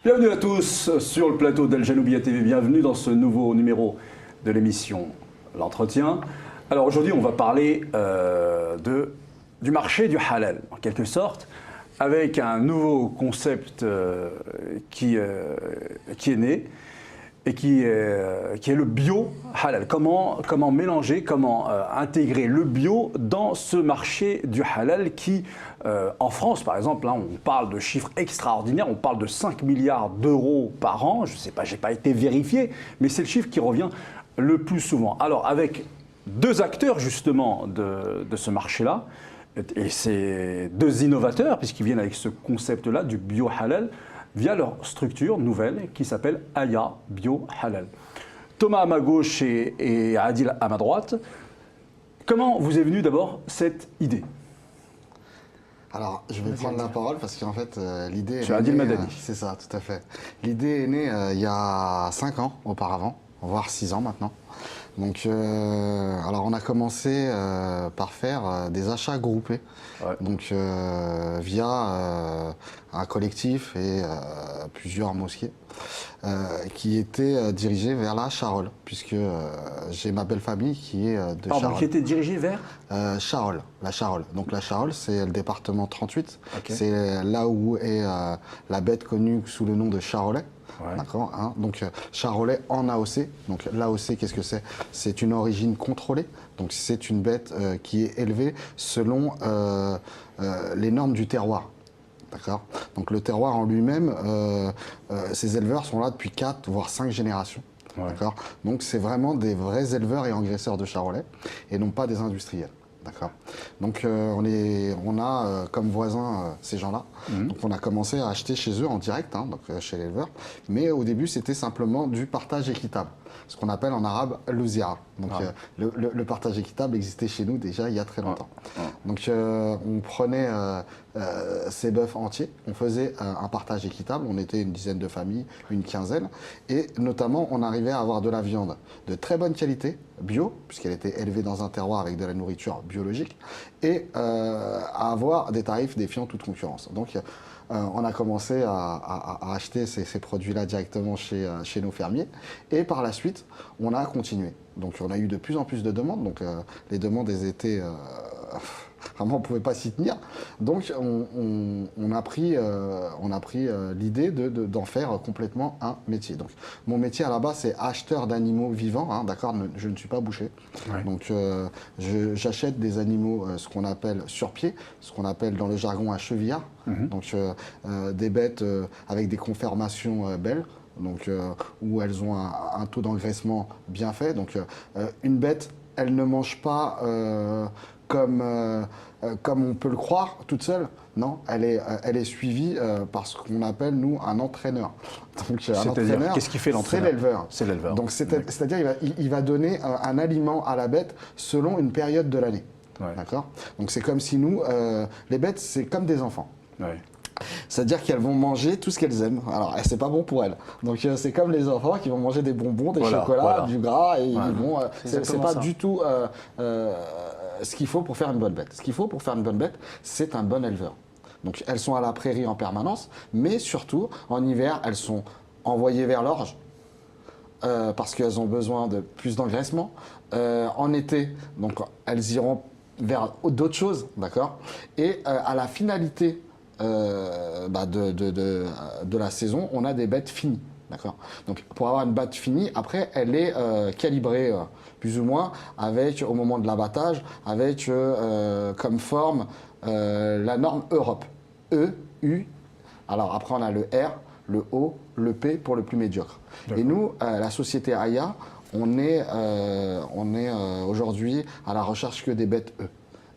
Bienvenue à tous sur le plateau d'Al Janoubia TV. Bienvenue dans ce nouveau numéro de l'émission L'Entretien. Alors aujourd'hui, on va parler du marché du halal, en quelque sorte, avec un nouveau concept qui est né et qui est le bio halal. Comment mélanger, comment intégrer le bio dans ce marché du halal qui, en France par exemple, hein, on parle de chiffres extraordinaires, on parle de 5 milliards d'euros par an, je ne sais pas, je n'ai pas été vérifié, mais c'est le chiffre qui revient le plus souvent. Alors avec deux acteurs justement de ce marché-là, et c'est deux innovateurs puisqu'ils viennent avec ce concept-là du bio halal, via leur structure nouvelle qui s'appelle Aya Bio Halal. Thomas à ma gauche et Adil à ma droite. Comment vous est venue d'abord cette idée? Alors, je vais prendre la parole parce qu'en fait, l'idée... C'est Adil Madani. C'est ça, tout à fait. L'idée est née il y a 5 ans auparavant, voire 6 ans maintenant. Donc, alors on a commencé par faire des achats groupés, ouais. Donc via un collectif et plusieurs mosquées qui étaient dirigés vers la Charolles, puisque j'ai ma belle famille qui est de Charolles. Qui était dirigée vers Charolles, la Charolles. Donc la Charolles, c'est le département 38, okay. C'est là où est la bête connue sous le nom de Charolais. Ouais. D'accord, hein. Donc charolais en AOC. Donc l'AOC, qu'est-ce que c'est? C'est une origine contrôlée. Donc c'est une bête qui est élevée selon les normes du terroir. D'accord. Donc le terroir en lui-même, ces éleveurs sont là depuis 4 voire 5 générations. Ouais. D'accord. Donc c'est vraiment des vrais éleveurs et engraisseurs de charolais et non pas des industriels. D'accord. Donc on a comme voisins ces gens-là. Donc on a commencé à acheter chez eux en direct, hein, donc chez l'éleveur. Mais au début c'était simplement du partage équitable, ce qu'on appelle en arabe l'ouzira. Donc le partage équitable existait chez nous déjà il y a très longtemps. Donc on prenait ces bœufs entiers, on faisait un partage équitable, on était une dizaine de familles, une quinzaine, et notamment on arrivait à avoir de la viande de très bonne qualité, bio, puisqu'elle était élevée dans un terroir avec de la nourriture biologique, et à avoir des tarifs défiant toute concurrence. Donc on a commencé à acheter ces produits-là directement chez nos fermiers, et par la suite on a continué. Donc on a eu de plus en plus de demandes, donc les demandes elles étaient... vraiment, on ne pouvait pas s'y tenir. Donc, on a pris l'idée d'en faire complètement un métier. Donc, mon métier à la base, c'est acheteur d'animaux vivants. Hein, d'accord, je ne suis pas boucher. Ouais. Donc, j'achète des animaux, ce qu'on appelle sur pied, ce qu'on appelle dans le jargon un chevillard. Donc, des bêtes avec des conformations belles. Donc, où elles ont un taux d'engraissement bien fait. Donc, une bête, elle ne mange pas comme on peut le croire toute seule. Non, elle est suivie par ce qu'on appelle, nous, un entraîneur. Donc, un entraîneur, qu'est-ce qu'il fait l'entraîneur? C'est l'éleveur. C'est l'éleveur. Donc, c'est-à-dire il va donner un aliment à la bête selon une période de l'année. Ouais. D'accord. Donc, c'est comme si nous, les bêtes, c'est comme des enfants. Ouais. C'est-à-dire qu'elles vont manger tout ce qu'elles aiment. Alors, c'est pas bon pour elles. Donc, c'est comme les enfants qui vont manger des bonbons, des chocolats, du gras, et ils vont. C'est pas du tout ce qu'il faut pour faire une bonne bête. Ce qu'il faut pour faire une bonne bête, c'est un bon éleveur. Donc, elles sont à la prairie en permanence, mais surtout, en hiver, elles sont envoyées vers l'orge parce qu'elles ont besoin de plus d'engraissement. En été, donc, elles iront vers d'autres choses, d'accord. Et à la finalité de la saison, on a des bêtes finies. D'accord. Donc pour avoir une bête finie, après elle est calibrée plus ou moins avec, au moment de l'abattage, avec comme forme la norme Europe. E, U, alors après on a le R, le O, le P pour le plus médiocre. Et nous, la société Aya, on est aujourd'hui à la recherche que des bêtes E.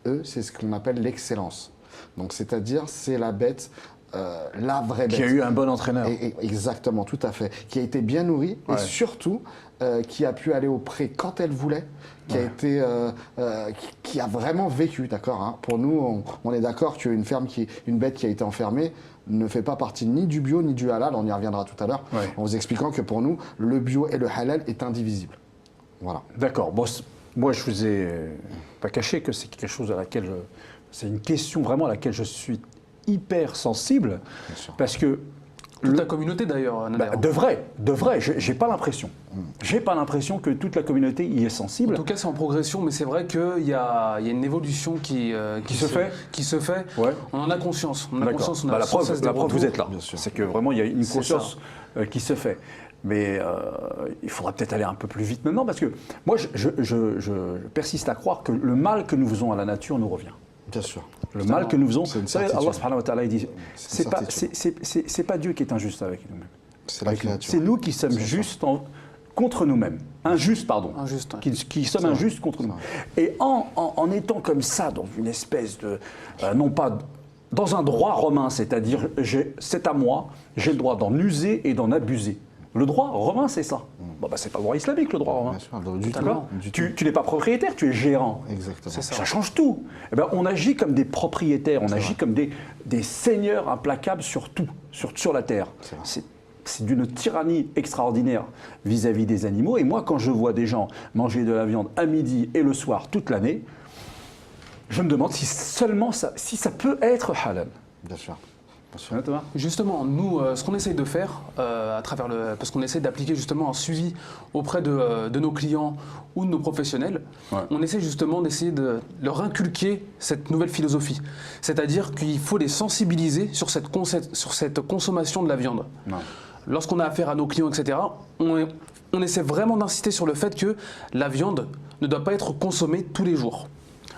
E, c'est ce qu'on appelle l'excellence. Donc, c'est-à-dire, c'est la bête, la vraie bête. Qui a eu un bon entraîneur. Exactement, tout à fait. Qui a été bien nourrie et surtout, qui a pu aller au pré quand elle voulait, qui a vraiment vécu, d'accord, hein. Pour nous, on est d'accord qu'une ferme, une bête qui a été enfermée ne fait pas partie ni du bio ni du halal, on y reviendra tout à l'heure, en vous expliquant que pour nous, le bio et le halal est indivisible. Voilà. D'accord. Bon, moi, je vous ai pas caché que c'est quelque chose à laquelle c'est une question vraiment à laquelle je suis hyper sensible, parce que Toute la communauté d'ailleurs, Nader. Devrait, j'ai pas l'impression. J'ai pas l'impression que toute la communauté y est sensible. En tout cas, c'est en progression, mais c'est vrai qu'il y a une évolution qui se fait. Qui se fait. Ouais. On en a conscience. On a D'accord. conscience. On a Bah, la sans preuve, cesse des vous retours. êtes là. C'est que vraiment, il y a une conscience qui se fait. Mais il faudra peut-être aller un peu plus vite maintenant, parce que moi, je persiste à croire que le mal que nous faisons à la nature nous revient. Bien sûr. Le mal que nous faisons, c'est une vous savez, certitude. Allah subhanahu wa ta'ala, il dit, C'est une certitude. c'est pas Dieu qui est injuste avec nous-mêmes. C'est la créature. C'est nous qui sommes justes contre nous-mêmes. Injustes, pardon. Injuste, ouais. Qui sommes injustes contre nous. Et en étant comme ça, dans une espèce de... non pas dans un droit romain, c'est-à-dire c'est à moi, j'ai le droit d'en user et d'en abuser. Le droit romain, c'est ça. Bon, bah, c'est pas le droit islamique, le droit romain. Bien sûr, du tout. D'accord. Du tout. Tu n'es pas propriétaire, tu es gérant. Exactement. C'est ça. Ça change tout. Eh ben, on agit comme des propriétaires, on agit comme des seigneurs implacables sur tout, sur la terre. C'est d'une tyrannie extraordinaire vis-à-vis des animaux. Et moi, quand je vois des gens manger de la viande à midi et le soir toute l'année, je me demande si ça peut être halal. Bien sûr. Hein, Thomas ? Justement, nous, ce qu'on essaye de faire, à travers parce qu'on essaie d'appliquer justement un suivi auprès de nos clients ou de nos professionnels, on essaie justement d'essayer de leur inculquer cette nouvelle philosophie. C'est-à-dire qu'il faut les sensibiliser sur cette consommation de la viande. Ouais. Lorsqu'on a affaire à nos clients, etc., on essaie vraiment d'insister sur le fait que la viande ne doit pas être consommée tous les jours.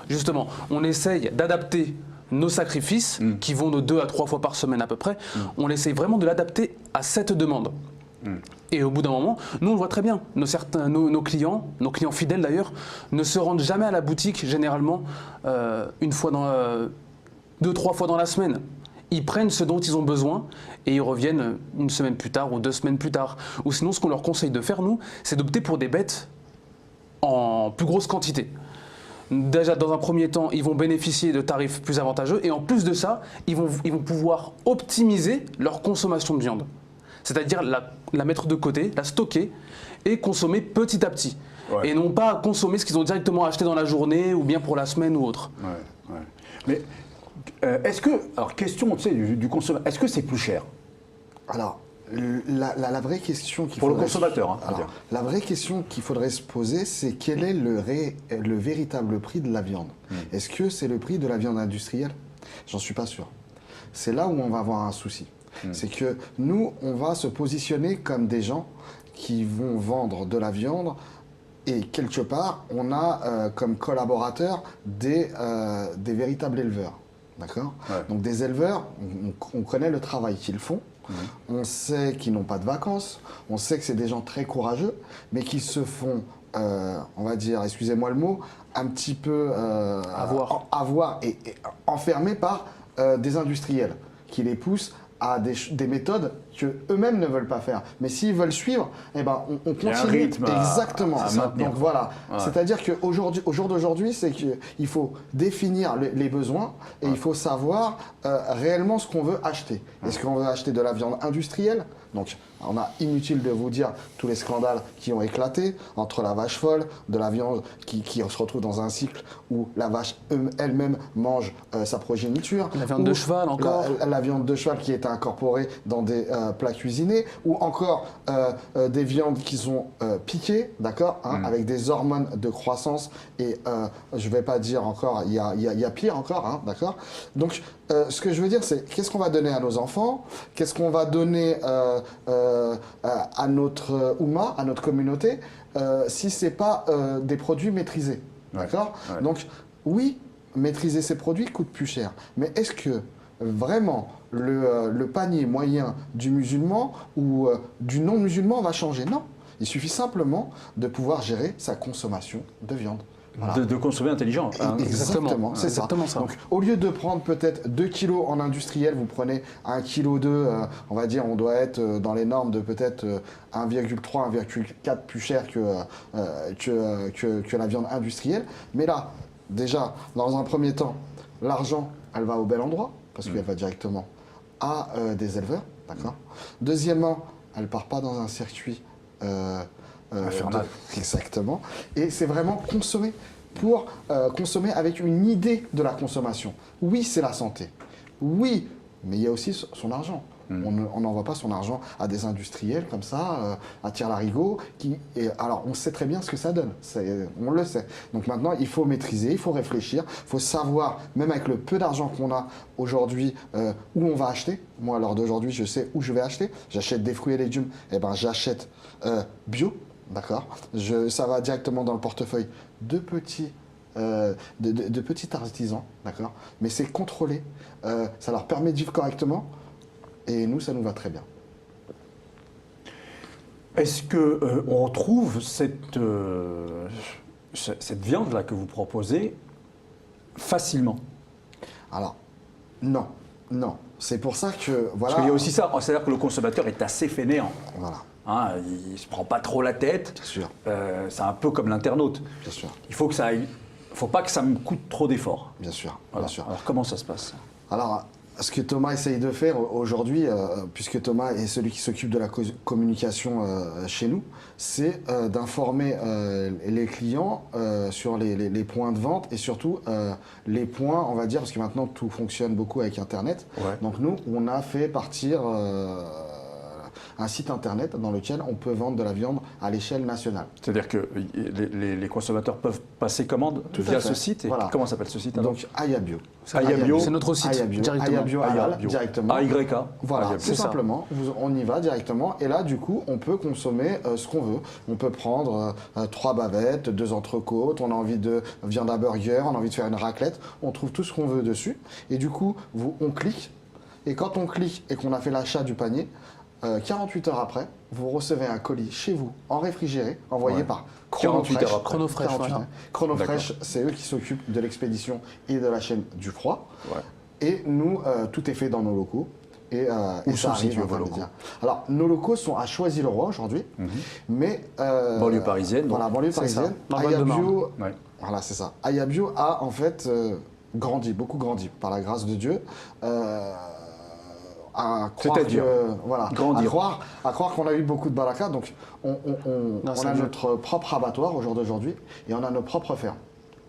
Justement, on essaye d'adapter nos sacrifices, qui vont de 2 à 3 fois par semaine à peu près, on essaye vraiment de l'adapter à cette demande. Et au bout d'un moment, nous on le voit très bien, nos clients fidèles d'ailleurs, ne se rendent jamais à la boutique généralement 2-3 fois dans la semaine. Ils prennent ce dont ils ont besoin et ils reviennent une semaine plus tard ou 2 semaines plus tard. Ou sinon, ce qu'on leur conseille de faire, nous, c'est d'opter pour des bêtes en plus grosse quantité. Déjà, dans un premier temps, ils vont bénéficier de tarifs plus avantageux et en plus de ça, ils vont pouvoir optimiser leur consommation de viande. C'est-à-dire la mettre de côté, la stocker et consommer petit à petit. Ouais. Et non pas consommer ce qu'ils ont directement acheté dans la journée ou bien pour la semaine ou autre. Ouais. Mais est-ce que, alors question tu sais, du consommateur, est-ce que c'est plus cher ? Alors, la vraie question qu'il pour le consommateur, hein, alors, la vraie question qu'il faudrait se poser, c'est quel est le véritable prix de la viande. Est-ce que c'est le prix de la viande industrielle ? J'en suis pas sûr. C'est là où on va avoir un souci. C'est que nous, on va se positionner comme des gens qui vont vendre de la viande et quelque part, on a comme collaborateurs des véritables éleveurs. D'accord ? Donc des éleveurs, on connaît le travail qu'ils font. On sait qu'ils n'ont pas de vacances, on sait que c'est des gens très courageux, mais qui se font, on va dire, excusez-moi le mot, un petit peu avoir et enfermés par des industriels qui les poussent à des méthodes qu'eux-mêmes ne veulent pas faire. Mais s'ils veulent suivre, eh ben, on continue. Exactement. Donc voilà. Ouais. C'est-à-dire qu'au jour d'aujourd'hui, c'est qu'il faut définir les besoins et il faut savoir réellement ce qu'on veut acheter. Est-ce qu'on veut acheter de la viande industrielle ? Donc, on a inutile de vous dire tous les scandales qui ont éclaté entre la vache folle, de la viande qui se retrouve dans un cycle où la vache elle-même mange sa progéniture. La viande de cheval encore. La viande de cheval qui est incorporée dans des plats cuisinés, ou encore des viandes qui sont piquées, d'accord, avec des hormones de croissance, et je ne vais pas dire encore, il y a pire encore, hein, d'accord. Donc, ce que je veux dire, c'est qu'est-ce qu'on va donner à nos enfants, qu'est-ce qu'on va donner à notre Oumma, à notre communauté, si ce n'est pas des produits maîtrisés, d'accord. Donc, oui, maîtriser ces produits coûte plus cher, mais est-ce que vraiment le panier moyen du musulman ou du non-musulman va changer? Non, il suffit simplement de pouvoir gérer sa consommation de viande. Voilà. De consommer intelligent. Hein. Exactement, c'est exactement ça. Donc, au lieu de prendre peut-être 2 kilos en industriel, vous prenez 1,2 kg, on va dire, on doit être dans les normes de peut-être 1,3, 1,4 plus cher que la viande industrielle. Mais là, déjà, dans un premier temps, l'argent, elle va au bel endroit, parce qu'elle va directement à des éleveurs, d'accord. Deuxièmement, elle ne part pas dans un circuit infernal. Exactement. Et c'est vraiment consommer pour consommer avec une idée de la consommation. Oui, c'est la santé. Oui, mais il y a aussi son argent. On n'envoie pas son argent à des industriels comme ça, à tire-larigot. Alors, on sait très bien ce que ça donne. On le sait. Donc maintenant, il faut maîtriser, il faut réfléchir, il faut savoir, même avec le peu d'argent qu'on a aujourd'hui, où on va acheter. Moi, à l'heure d'aujourd'hui, je sais où je vais acheter. J'achète des fruits et légumes, et ben j'achète bio, d'accord. Ça va directement dans le portefeuille de petits artisans, d'accord. Mais c'est contrôlé, ça leur permet de vivre correctement, et nous, ça nous va très bien. Est-ce qu'on retrouve cette viande-là que vous proposez facilement? Alors, non. C'est pour ça que, voilà... Parce qu'il y a aussi ça, c'est-à-dire que le consommateur est assez fainéant. Voilà. Hein, il ne se prend pas trop la tête. Bien sûr. C'est un peu comme l'internaute. Bien sûr. Il faut pas que ça me coûte trop d'efforts. Bien sûr. Voilà. Bien sûr. Alors comment ça se passe? Alors, ce que Thomas essaye de faire aujourd'hui, puisque Thomas est celui qui s'occupe de la communication chez nous, c'est d'informer les clients sur les points de vente et surtout les points, on va dire, parce que maintenant tout fonctionne beaucoup avec Internet. Ouais. Donc nous, on a fait partir un site Internet dans lequel on peut vendre de la viande à l'échelle nationale. C'est-à-dire que les consommateurs peuvent passer commande via ce site. Et voilà. Comment s'appelle ce site alors? Donc Ayabio. Ayabio. C'est notre site Ayabio, directement. Ayabio Halal, directement. AYK. Voilà, Ayabio. tout C'est ça. simplement, on y va directement et là du coup on peut consommer ce qu'on veut. On peut prendre 3 bavettes, 2 entrecôtes, on a envie de viande à burger, on a envie de faire une raclette, on trouve tout ce qu'on veut dessus et du coup on clique et quand on clique et qu'on a fait l'achat du panier, 48 heures après, vous recevez un colis chez vous en réfrigéré, envoyé Ouais. par 48 heures après. Chronofresh, 48 voilà. heures. Chronofresh, c'est eux qui s'occupent de l'expédition et de la chaîne du froid. Ouais. Et nous, tout est fait dans nos locaux. Et Où ça sont arrive situés en vos intermédiaire. locaux? Alors, nos locaux sont à Choisy-le-Roi aujourd'hui, mais... Banlieue parisienne, donc. Voilà, banlieue C'est ça, parisienne. dans le Val-de-Marne. Ayabio, Ouais. voilà, c'est ça. Ayabio a en fait beaucoup grandi, par la grâce de Dieu. À croire C'est-à-dire voilà, grandir. à croire qu'on a eu beaucoup de baraka. Donc, on Grâce à a Dieu. notre propre abattoir au jour d'aujourd'hui et on a nos propres fermes.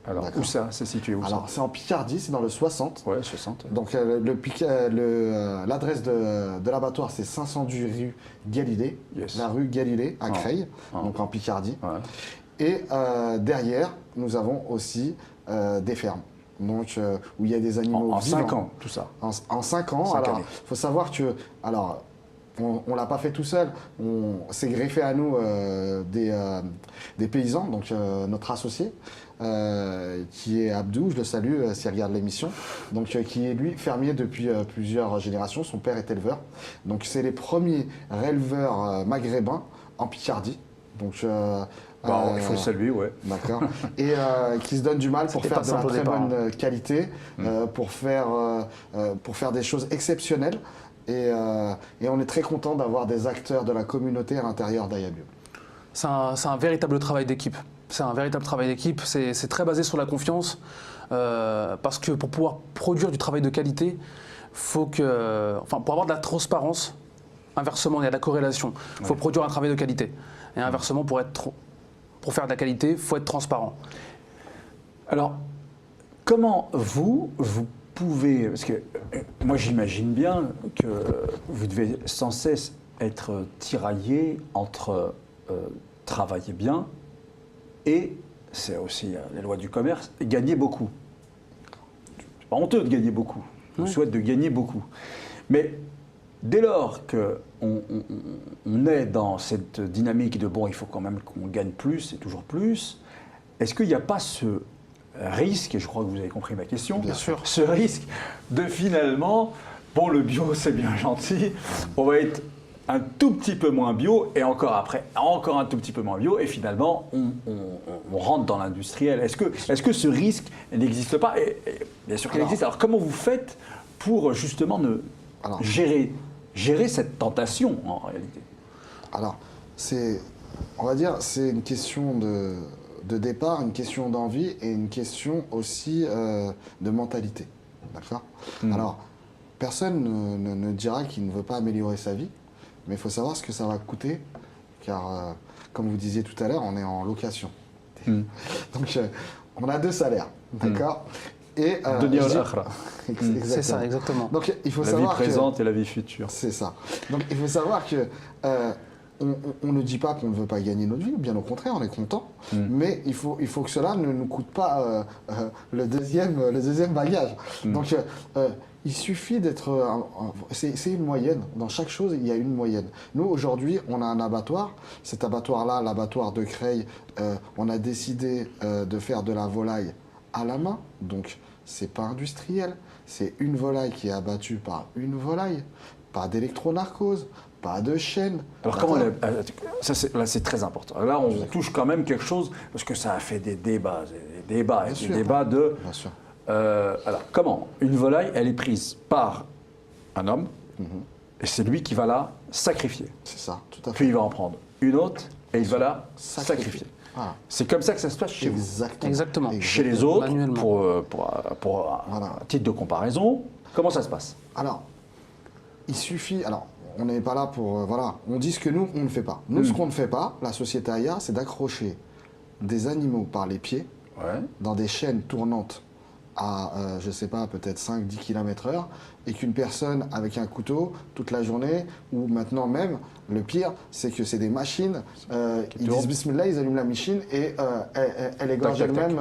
Alors, D'accord. où ça? C'est situé où Alors, c'est en Picardie, c'est dans le 60. ça? Ouais, 60. Donc l'adresse de l'abattoir c'est 510 rue Galilée, Yes. la rue Galilée à Ah. Creil, Ah. donc en Picardie. Ouais. Et derrière, nous avons aussi des fermes, donc où il y a des animaux En vivants. 5 ans, tout ça. En 5 ans. 5 Alors, années. il faut savoir que, alors, on ne l'a pas fait tout seul. On s'est greffé à nous des paysans, donc notre associé, qui est Abdou, je le salue s'il regarde l'émission, donc qui est lui fermier depuis plusieurs générations. Son père est éleveur. Donc c'est les premiers éleveurs maghrébins en Picardie. Donc Bon, il faut le saluer, ouais. d'accord. Et qui se donne du mal pour C'était faire pas de la simple au très départ, bonne qualité, pour faire des choses exceptionnelles. Et on est très content d'avoir des acteurs de la communauté à l'intérieur d'Ayabio. C'est un véritable travail d'équipe. C'est un véritable travail d'équipe. C'est très basé sur la confiance. Parce que pour pouvoir produire du travail de qualité, pour avoir de la transparence, inversement, il y a de la corrélation. Il faut produire un travail de qualité. Et inversement, pour faire de la qualité, il faut être transparent. Alors, comment vous pouvez, parce que moi j'imagine bien que vous devez sans cesse être tiraillé entre travailler bien et, c'est aussi les lois du commerce, gagner beaucoup. C'est pas honteux de gagner beaucoup, je vous souhaite de gagner beaucoup. Mais dès lors qu'on est dans cette dynamique de bon, il faut quand même qu'on gagne plus et toujours plus, est-ce qu'il n'y a pas ce risque, et je crois que vous avez compris ma question, Bien sûr. ce risque de finalement, bon, le bio c'est bien gentil, on va être un tout petit peu moins bio et encore après, encore un tout petit peu moins bio et finalement on rentre dans l'industriel. Est-ce que ce risque n'existe pas et bien sûr qu'il existe. Alors comment vous faites pour justement gérer cette tentation en réalité? Alors, on va dire, c'est une question de départ, une question d'envie et une question aussi de mentalité. D'accord. Alors, personne ne dira qu'il ne veut pas améliorer sa vie, mais il faut savoir ce que ça va coûter, car, comme vous disiez tout à l'heure, on est en location. Donc, on a 2 salaires, d'accord. Et, Dunya je dis- wal-akhira. C'est ça, exactement. Donc il faut La vie savoir que présente et la vie future. c'est ça. Donc il faut savoir que on ne dit pas qu'on ne veut pas gagner notre vie, bien au contraire, on est content. Mais il faut que cela ne nous coûte pas le deuxième bagage. Donc il suffit d'être. C'est une moyenne. Dans chaque chose, il y a une moyenne. Nous, aujourd'hui, on a un abattoir. Cet abattoir-là, l'abattoir de Creil, on a décidé de faire de la volaille à la main. Donc, c'est pas industriel. C'est une volaille qui est abattue par une volaille. Pas d'électronarcose, pas de chaîne. Alors comment là c'est très important. Là on touche quand même quelque chose parce que ça a fait des débats, Bien sûr. de. Bien sûr. Alors comment une volaille elle est prise par un homme et c'est lui qui va la sacrifier. C'est ça, tout à fait. Puis il va en prendre une autre et il va la sacrifier. Voilà. C'est comme ça que ça se passe chez vous. Exactement. Chez les autres, Manuellement. pour Voilà. un titre de comparaison, comment ça se passe? Alors, il suffit. Alors, on n'est pas là pour. Voilà, on dit ce que nous, on ne fait pas. Nous, ce qu'on ne fait pas, la société Aya, c'est d'accrocher des animaux par les pieds Ouais. dans des chaînes tournantes à, je sais pas, peut-être 5-10 km/h, et qu'une personne avec un couteau toute la journée, ou maintenant même, le pire, c'est que c'est des machines, ils tournent. disent Bismillah, ils allument la machine et elle égorge Tac, tac, tac. elle-même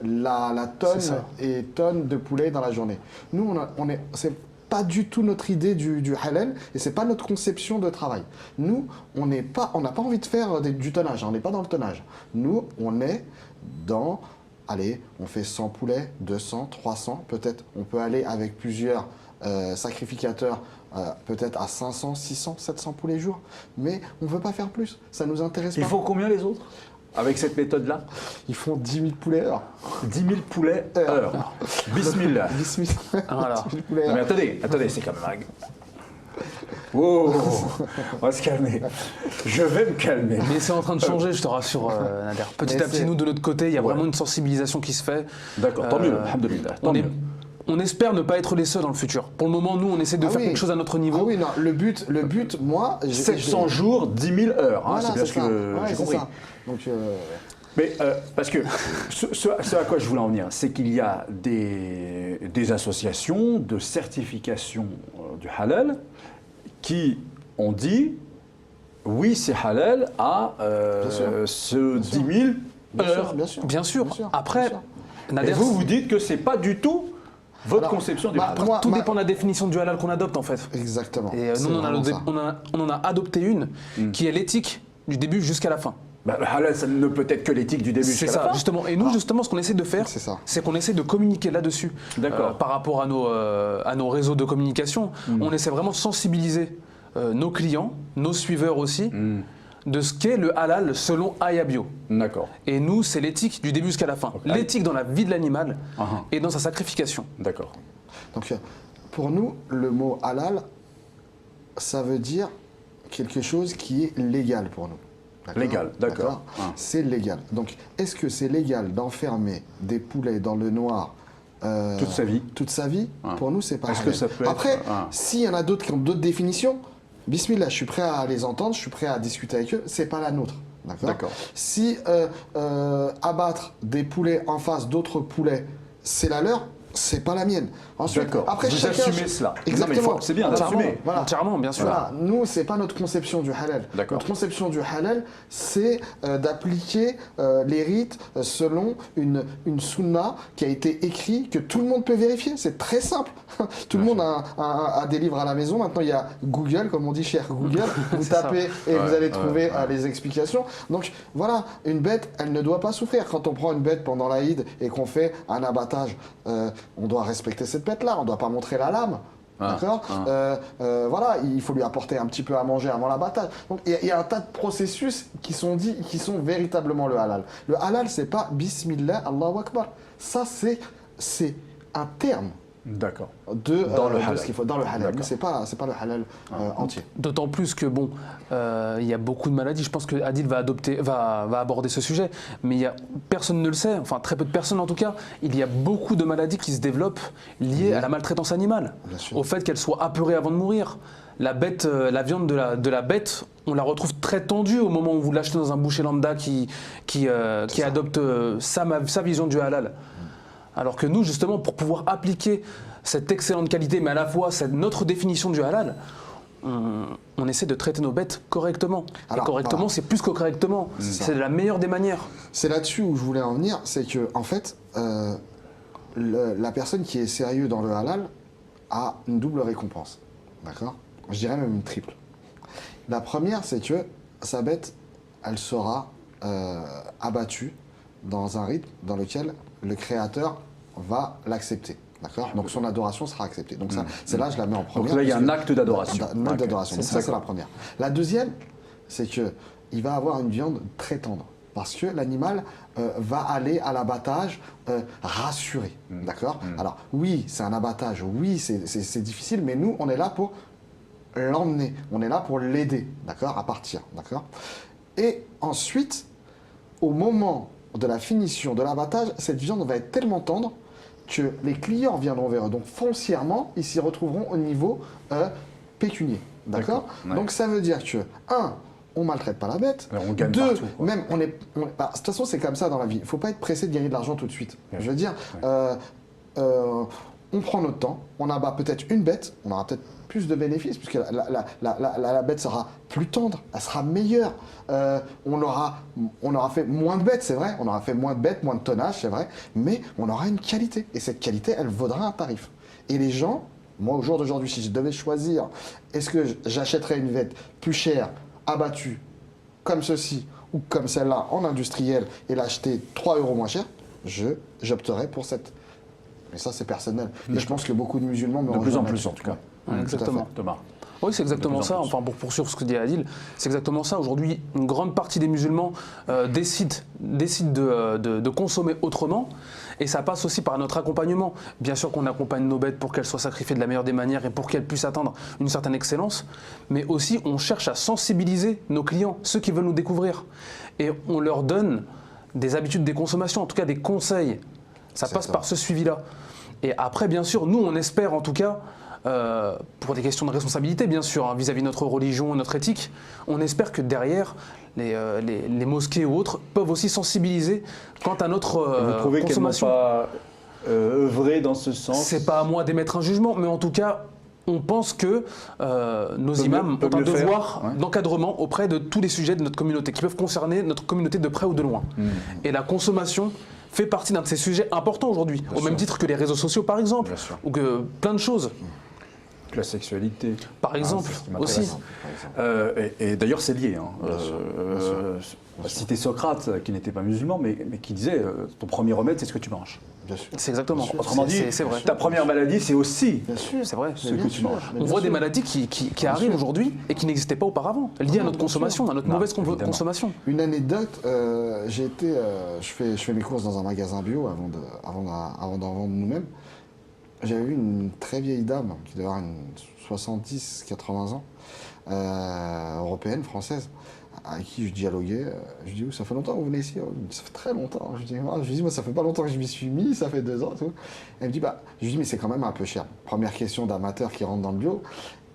la tonne C'est ça. et tonne de poulet dans la journée. Nous, c'est pas du tout notre idée du halal et c'est pas notre conception de travail. Nous, on n'a pas envie de faire du tonnage, on n'est pas dans le tonnage. Nous, on est dans, allez, on fait 100 poulets, 200, 300, peut-être on peut aller avec plusieurs sacrificateurs, peut-être à 500, 600, 700 poulets jour, mais on veut pas faire plus, ça nous intéresse Ils pas. font combien les autres avec cette méthode-là? Ils font 10 000 poulets heure. 10 000 poulets heure. Bismillah. 10 000, Voilà. 10 000 poulets Non, mais heure. attendez, c'est quand même un... Wow, on va se calmer. Je vais me calmer. Mais c'est en train de changer, je te rassure, Nader. Petit Mais à petit, c'est- nous, de notre côté, il y a Ouais. vraiment une sensibilisation qui se fait. D'accord, tant mieux, alhamdoulilah, tant On, mieux. on espère ne pas être les seuls dans le futur. Pour le moment, nous, on essaie de Ah faire oui. quelque chose à notre niveau. Ah oui, non, le but, moi... 700 jours, 10 000 heures, hein, Voilà, c'est bien c'est ce ça. que Ouais, j'ai c'est compris. ça. Donc, Mais parce que ce à quoi je voulais en venir, c'est qu'il y a des associations de certification du halal qui ont dit oui, c'est halal à Bien sûr. ce 10 000 bien heures. sûr, bien sûr. Bien sûr. Bien sûr, Après, bien sûr. Et Nader, vous, vous dites que c'est pas du tout votre Alors, conception du bah, halal. moi- tout dépend de la définition du halal qu'on adopte, en fait. Exactement. Et C'est nous, on vraiment ça. on en a adopté une qui est l'éthique du début jusqu'à la fin. Bah, le halal, ça ne peut être que l'éthique du début C'est jusqu'à la ça, fin. justement. Et nous, justement, ce qu'on essaie de faire, C'est ça. c'est qu'on essaie de communiquer là-dessus. D'accord. Par rapport à nos réseaux de communication. On essaie vraiment de sensibiliser nos clients, nos suiveurs aussi, de ce qu'est le halal selon Aya Bio. D'accord, Et nous, c'est l'éthique du début jusqu'à la fin. L'éthique dans la vie de l'animal et dans sa sacrification. d'accord. Donc, pour nous, le mot halal, ça veut dire quelque chose qui est légal pour nous. Légal, d'accord. Ah. C'est légal. Donc, est-ce que c'est légal d'enfermer des poulets dans le noir Toute sa vie. toute sa vie? Ah. Pour nous, c'est pas Est-ce que halal. ça peut être- Après, ah. s'il y en a d'autres qui ont d'autres définitions, bismillah, je suis prêt à les entendre, je suis prêt à discuter avec eux. C'est pas la nôtre. D'accord. Si abattre des poulets en face d'autres poulets, c'est la leur, c'est pas la mienne. Ensuite, D'accord. après Vous chacun- assumez cela. Non, mais Exactement. c'est bien Entièrement. d'assumer. Voilà. Entièrement, bien sûr. Voilà. Nous, c'est pas notre conception du halal. D'accord. Notre conception du halal, c'est d'appliquer les rites selon une sunna qui a été écrite, que tout le monde peut vérifier. C'est très simple. Tout le monde a des livres à la maison. Maintenant, il y a Google, comme on dit cher Google. Vous tapez et vous allez trouver les explications. Donc voilà, une bête, elle ne doit pas souffrir. Quand on prend une bête pendant l'Aïd et qu'on fait un abattage, on doit respecter cette bête-là. On ne doit pas montrer la lame. D'accord. Voilà, il faut lui apporter un petit peu à manger avant l'abattage. Donc il y a un tas de processus qui sont dits, qui sont véritablement le halal. Le halal, c'est pas Bismillah, Allahu Akbar. Ça, c'est un terme D'accord. dans le halal. ce qu'il faut dans le halal. D'accord. Mais c'est pas le halal entier. D'autant plus que, bon, il y a beaucoup de maladies. Je pense que Adil va aborder ce sujet. Mais personne ne le sait, enfin très peu de personnes en tout cas. Il y a beaucoup de maladies qui se développent liées à la maltraitance animale. Bien sûr. Au fait qu'elle soit apeurée avant de mourir. La viande de la bête, on la retrouve très tendue au moment où vous l'achetez dans un boucher lambda qui adopte sa vision du halal. Alors que nous, justement, pour pouvoir appliquer cette excellente qualité, mais à la fois notre définition du halal, on essaie de traiter nos bêtes correctement. Alors, et correctement, voilà. c'est plus que correctement. C'est de la meilleure des manières. C'est là-dessus où je voulais en venir, c'est que en fait, la personne qui est sérieuse dans le halal a une double récompense, d'accord? Je dirais même une triple. La première, c'est que sa bête, elle sera abattue dans un rythme dans lequel le créateur va l'accepter. D'accord? Donc son adoration sera acceptée. Donc ça, c'est là je la mets en première. Donc là, il y a un parce acte d'adoration. Un acte d'adoration. Donc ça, c'est la première. La deuxième, c'est qu'il va avoir une viande très tendre. Parce que l'animal va aller à l'abattage rassuré. D'accord? Alors oui, c'est un abattage, oui, c'est difficile, mais nous, on est là pour l'emmener. On est là pour l'aider, d'accord? À partir, d'accord? Et ensuite, au moment de la finition de l'abattage, cette viande va être tellement tendre que les clients viendront vers eux. Donc foncièrement, ils s'y retrouveront au niveau pécunier. D'accord? Ouais. Donc ça veut dire que, un, on maltraite pas la bête. Alors, on gagne Deux, partout, quoi. même de toute façon, c'est comme ça dans la vie. Il ne faut pas être pressé de gagner de l'argent tout de suite. Ouais. Je veux dire, on prend notre temps, on abat peut-être une bête, on aura peut-être plus de bénéfices, puisque la bête sera plus tendre, elle sera meilleure. On aura fait moins de bêtes, c'est vrai, on aura fait moins de bêtes, moins de tonnage, c'est vrai, mais on aura une qualité. Et cette qualité, elle vaudra un tarif. Et les gens, moi au jour d'aujourd'hui, si je devais choisir, est-ce que j'achèterais une bête plus chère, abattue, comme ceci, ou comme celle-là, en industriel, et l'acheter 3 € moins cher, j'opterais pour cette. Mais ça, c'est personnel. Et je pense que beaucoup de musulmans me De plus en rejoignent plus, là-dessus. en tout cas. Ouais, exactement. Thomas. Oui, c'est exactement De plus en ça. plus. Enfin, pour poursuivre ce que dit Adil, c'est exactement ça. Aujourd'hui, une grande partie des musulmans décident de consommer autrement. Et ça passe aussi par notre accompagnement. Bien sûr qu'on accompagne nos bêtes pour qu'elles soient sacrifiées de la meilleure des manières et pour qu'elles puissent atteindre une certaine excellence. Mais aussi, on cherche à sensibiliser nos clients, ceux qui veulent nous découvrir. Et on leur donne des habitudes des consommations, en tout cas des conseils. Ça passe par ce suivi-là. Et après, bien sûr, nous, on espère en tout cas, pour des questions de responsabilité, bien sûr, hein, vis-à-vis de notre religion, notre éthique, on espère que derrière, les mosquées ou autres peuvent aussi sensibiliser quant à notre Vous trouvez qu'elles n'ont consommation. pas œuvré dans ce sens? C'est pas à moi d'émettre un jugement, mais en tout cas, on pense que nos imams ont un mieux faire, devoir ouais. d'encadrement auprès de tous les sujets de notre communauté, qui peuvent concerner notre communauté de près ou de loin. Et la consommation fait partie d'un de ces sujets importants aujourd'hui, au même titre que les réseaux sociaux par exemple, Bien sûr. ou que plein de choses. La sexualité. Par exemple, c'est ce qui m'intéresse. aussi. Et d'ailleurs, c'est lié. Hein. Citer Socrate, qui n'était pas musulman, mais qui disait ton premier remède, c'est ce que tu manges. Bien sûr. C'est exactement. Autrement dit, c'est vrai. ta première maladie, c'est aussi Bien sûr. C'est vrai. ce que tu manges. On voit des maladies qui arrivent aujourd'hui et qui n'existaient pas auparavant, liées à notre consommation, à notre Non, mauvaise évidemment. consommation. Une anecdote, je fais mes courses dans un magasin bio avant d'en vendre nous-mêmes. J'avais vu une très vieille dame qui devait avoir 70-80 ans, européenne, française, avec qui je dialoguais. Je lui dis, ça fait longtemps que vous venez ici? Ça fait très longtemps. Je lui dis, moi, ça fait pas longtemps que je m'y suis mis, ça fait 2 ans. Tout. Elle me dit, je lui dis, mais c'est quand même un peu cher. Première question d'amateur qui rentre dans le bio.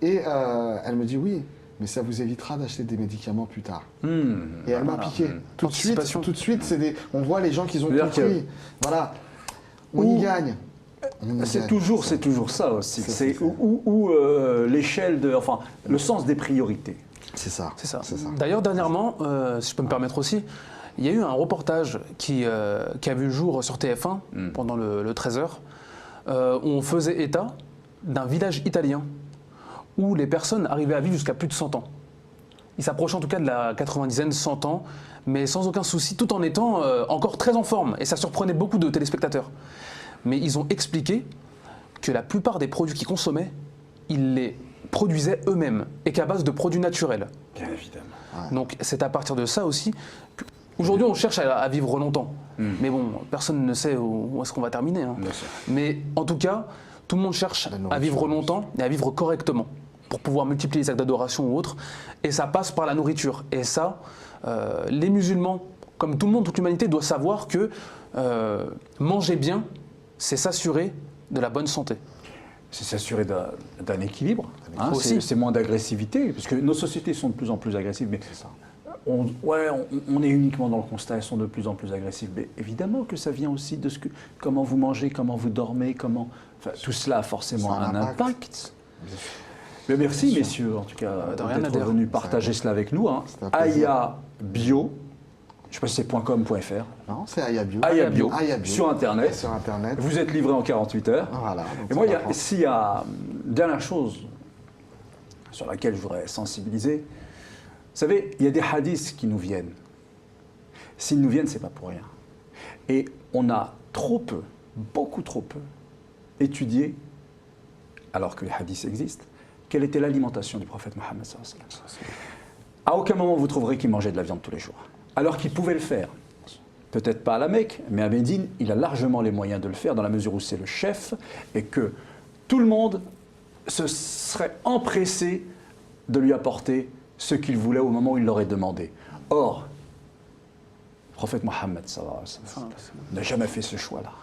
Et elle me dit, oui, mais ça vous évitera d'acheter des médicaments plus tard. Et elle m'a piqué. Tout de suite, on voit les gens qui ont C'est-à-dire compris. Voilà, on y gagne. C'est toujours ça aussi. C'est où l'échelle enfin, le sens des priorités. C'est ça. C'est ça. D'ailleurs, dernièrement, si je peux me permettre aussi, il y a eu un reportage qui a vu le jour sur TF1 pendant le 13h, où on faisait état d'un village italien où les personnes arrivaient à vivre jusqu'à plus de 100 ans. Ils s'approchaient en tout cas de la 90aine, 100 ans, mais sans aucun souci, tout en étant encore très en forme. Et ça surprenait beaucoup de téléspectateurs. Mais ils ont expliqué que la plupart des produits qu'ils consommaient, ils les produisaient eux-mêmes et qu'à base de produits naturels. Bien évidemment. Donc c'est à partir de ça aussi qu'aujourd'hui on cherche à vivre longtemps. Mais bon, personne ne sait où est-ce qu'on va terminer. Hein. Bien sûr. Mais en tout cas, tout le monde cherche à vivre longtemps et à vivre correctement pour pouvoir multiplier les actes d'adoration ou autres. Et ça passe par la nourriture. Et ça, les musulmans, comme tout le monde, toute l'humanité, doit savoir que manger bien, c'est s'assurer de la bonne santé. C'est s'assurer d'un équilibre. Aussi. C'est moins d'agressivité, parce que nos sociétés sont de plus en plus agressives. Mais on est uniquement dans le constat, elles sont de plus en plus agressives. Mais évidemment que ça vient aussi de comment vous mangez, comment vous dormez, tout cela a forcément un impact. Mais merci messieurs, en tout cas, d'être venus partager cela avec nous. Hein. Aya Bio, je ne sais pas si c'est .com.fr. Non, c'est Aya Bio. Aya Bio, sur Internet. Sur Internet. Vous êtes livré en 48 heures. Voilà. Et moi, s'il y a une dernière chose sur laquelle je voudrais sensibiliser, vous savez, il y a des hadiths qui nous viennent. S'ils nous viennent, ce n'est pas pour rien. Et on a trop peu, beaucoup trop peu, étudié, alors que les hadiths existent, quelle était l'alimentation du prophète Mohammed sallallahu alayhi wa sallam. À aucun moment vous trouverez qu'il mangeait de la viande tous les jours. Alors qu'il pouvait le faire. Peut-être pas à la Mecque, mais à Médine, il a largement les moyens de le faire dans la mesure où c'est le chef et que tout le monde se serait empressé de lui apporter ce qu'il voulait au moment où il l'aurait demandé. Or, le prophète Mohammed sallallahu alayhi wa sallam n'a jamais fait ce choix-là.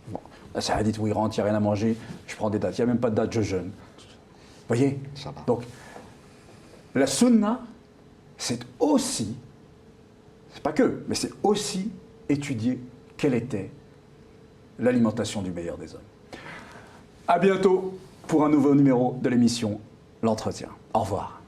Bon, là, c'est un hadith où il rentre, il n'y a rien à manger, je prends des dates, il n'y a même pas de date, je jeûne. Vous voyez? Donc, la sunna, c'est aussi, c'est pas que, mais c'est aussi étudier quelle était l'alimentation du meilleur des hommes. À bientôt pour un nouveau numéro de l'émission L'Entretien. Au revoir.